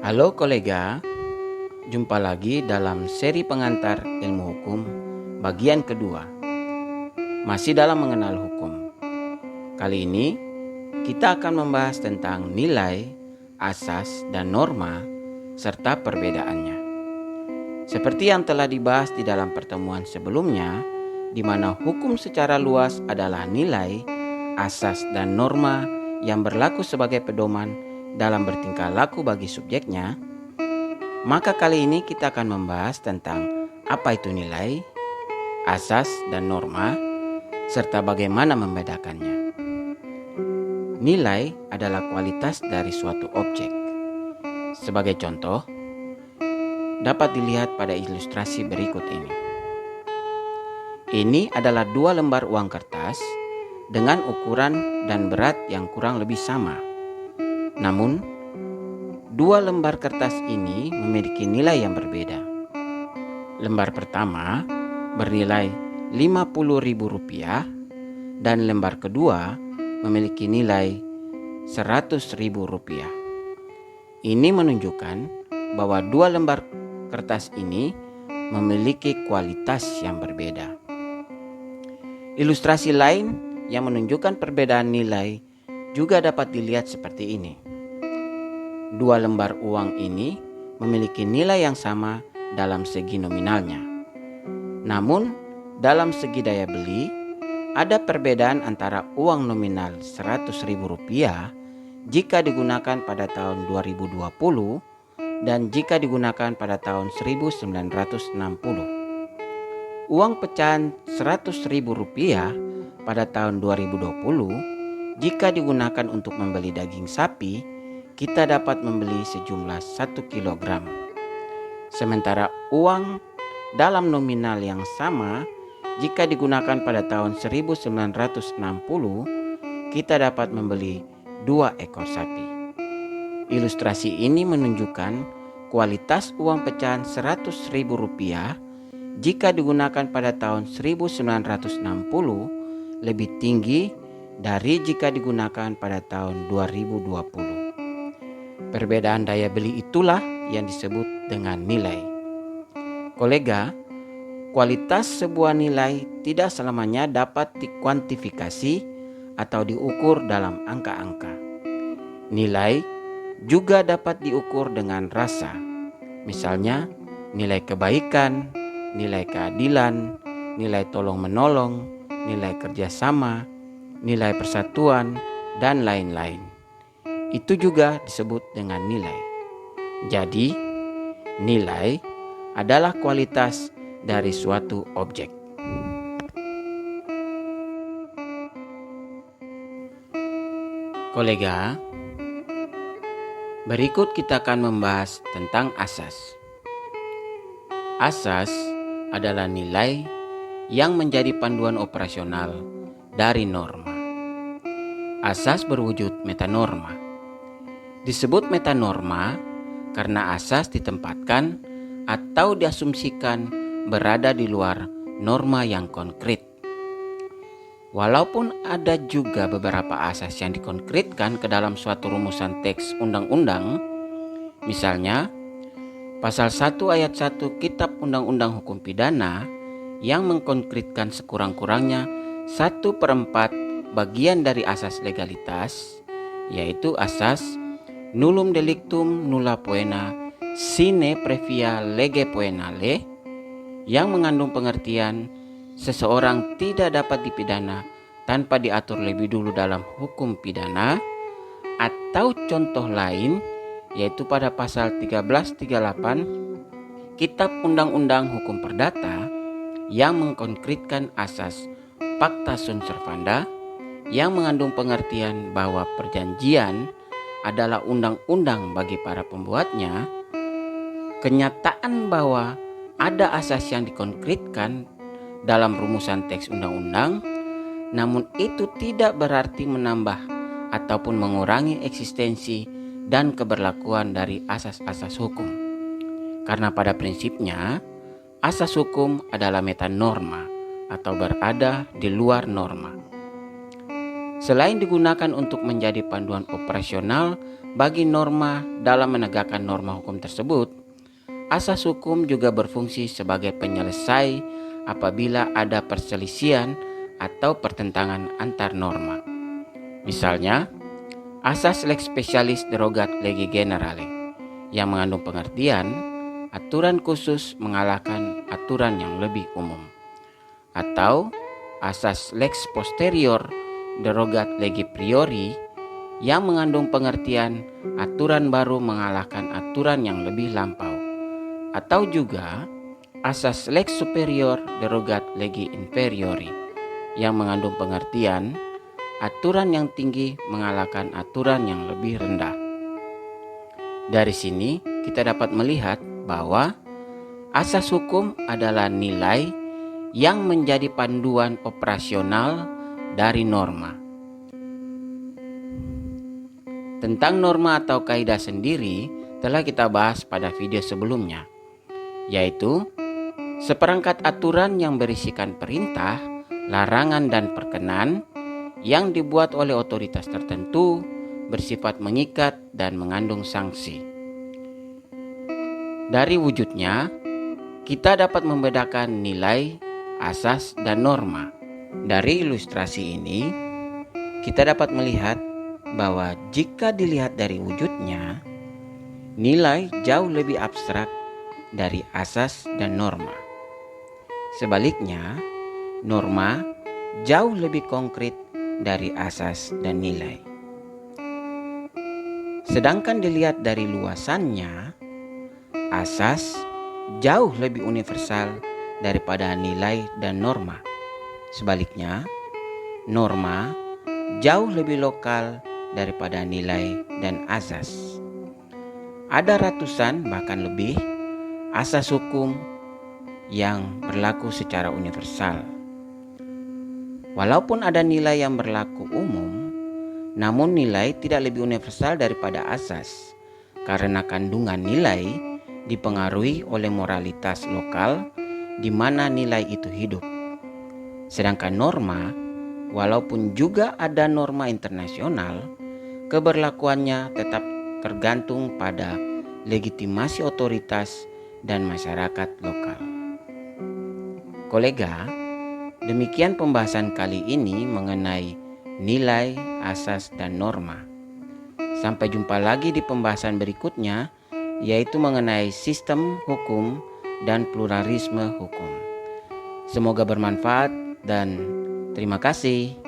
Halo kolega, jumpa lagi dalam seri pengantar ilmu hukum bagian kedua. Masih dalam mengenal hukum. Kali ini kita akan membahas tentang nilai, asas, dan norma serta perbedaannya. Seperti yang telah dibahas di dalam pertemuan sebelumnya, di mana hukum secara luas adalah nilai, asas, dan norma yang berlaku sebagai pedoman dalam bertingkah laku bagi subjeknya, maka kali ini kita akan membahas tentang apa itu nilai, asas, dan norma, serta bagaimana membedakannya. Nilai adalah kualitas dari suatu objek. Sebagai contoh, dapat dilihat pada ilustrasi berikut ini. Ini adalah 2 lembar uang kertas dengan ukuran dan berat yang kurang lebih sama. Namun, 2 lembar kertas ini memiliki nilai yang berbeda. Lembar pertama bernilai Rp50.000 dan lembar kedua memiliki nilai Rp100.000. Ini menunjukkan bahwa 2 lembar kertas ini memiliki kualitas yang berbeda. Ilustrasi lain yang menunjukkan perbedaan nilai juga dapat dilihat seperti ini. 2 lembar uang ini memiliki nilai yang sama dalam segi nominalnya. Namun, dalam segi daya beli, ada perbedaan antara uang nominal Rp100.000 jika digunakan pada tahun 2020 dan jika digunakan pada tahun 1960. Uang pecahan Rp100.000 pada tahun 2020 jika digunakan untuk membeli daging sapi, kita dapat membeli sejumlah 1 kg. Sementara uang dalam nominal yang sama jika digunakan pada tahun 1960, kita dapat membeli 2 ekor sapi. Ilustrasi ini menunjukkan kualitas uang pecahan Rp100.000 jika digunakan pada tahun 1960 lebih tinggi dari jika digunakan pada tahun 2020. Perbedaan daya beli itulah yang disebut dengan nilai. Kolega, kualitas sebuah nilai tidak selamanya dapat dikuantifikasi atau diukur dalam angka-angka. Nilai juga dapat diukur dengan rasa. Misalnya, nilai kebaikan, nilai keadilan, nilai tolong-menolong, nilai kerjasama, nilai persatuan, dan lain-lain. Itu juga disebut dengan nilai. Jadi, nilai adalah kualitas dari suatu objek. Kolega, berikut kita akan membahas tentang asas. Asas adalah nilai yang menjadi panduan operasional dari norma. Asas berwujud metanorma. Disebut metanorma karena asas ditempatkan atau diasumsikan berada di luar norma yang konkret. Walaupun ada juga beberapa asas yang dikonkretkan ke dalam suatu rumusan teks undang-undang, misalnya Pasal 1 ayat 1 Kitab Undang-Undang Hukum Pidana yang mengkonkretkan sekurang-kurangnya 1/4 bagian dari asas legalitas, yaitu asas nullum delictum nulla poena sine previa lege poenale, yang mengandung pengertian seseorang tidak dapat dipidana tanpa diatur lebih dulu dalam hukum pidana, atau contoh lain yaitu pada pasal 1338 Kitab Undang-Undang Hukum Perdata yang mengkonkretkan asas pacta sunt servanda, yang mengandung pengertian bahwa perjanjian adalah undang-undang bagi para pembuatnya. Kenyataan bahwa ada asas yang dikonkretkan dalam rumusan teks undang-undang, namun itu tidak berarti menambah ataupun mengurangi eksistensi dan keberlakuan dari asas-asas hukum. Karena pada prinsipnya, asas hukum adalah metanorma atau berada di luar norma. Selain digunakan untuk menjadi panduan operasional bagi norma dalam menegakkan norma hukum tersebut, asas hukum juga berfungsi sebagai penyelesai apabila ada perselisihan atau pertentangan antar norma. Misalnya, asas lex specialis derogat lege generale yang mengandung pengertian aturan khusus mengalahkan aturan yang lebih umum, atau asas lex posterior derogat lege priori yang mengandung pengertian aturan baru mengalahkan aturan yang lebih lampau, atau juga asas lex superior derogat lege inferiori yang mengandung pengertian aturan yang tinggi mengalahkan aturan yang lebih rendah. Dari sini kita dapat melihat bahwa asas hukum adalah nilai yang menjadi panduan operasional dari norma. Tentang norma atau kaidah sendiri telah kita bahas pada video sebelumnya, yaitu seperangkat aturan yang berisikan perintah, larangan, dan perkenan yang dibuat oleh otoritas tertentu, bersifat mengikat dan mengandung sanksi. Dari wujudnya, kita dapat membedakan nilai, asas, dan norma. Dari ilustrasi ini, kita dapat melihat bahwa jika dilihat dari wujudnya, nilai jauh lebih abstrak dari asas dan norma. Sebaliknya, norma jauh lebih konkret dari asas dan nilai. Sedangkan dilihat dari luasannya, asas jauh lebih universal daripada nilai dan norma. Sebaliknya, norma jauh lebih lokal daripada nilai dan asas. Ada ratusan bahkan lebih asas hukum yang berlaku secara universal. Walaupun ada nilai yang berlaku umum, namun nilai tidak lebih universal daripada asas karena kandungan nilai dipengaruhi oleh moralitas lokal di mana nilai itu hidup. Sedangkan norma, walaupun juga ada norma internasional, keberlakuannya tetap tergantung pada legitimasi otoritas dan masyarakat lokal. Kolega, demikian pembahasan kali ini mengenai nilai, asas, dan norma. Sampai jumpa lagi di pembahasan berikutnya, yaitu mengenai sistem hukum dan pluralisme hukum. Semoga bermanfaat dan terima kasih.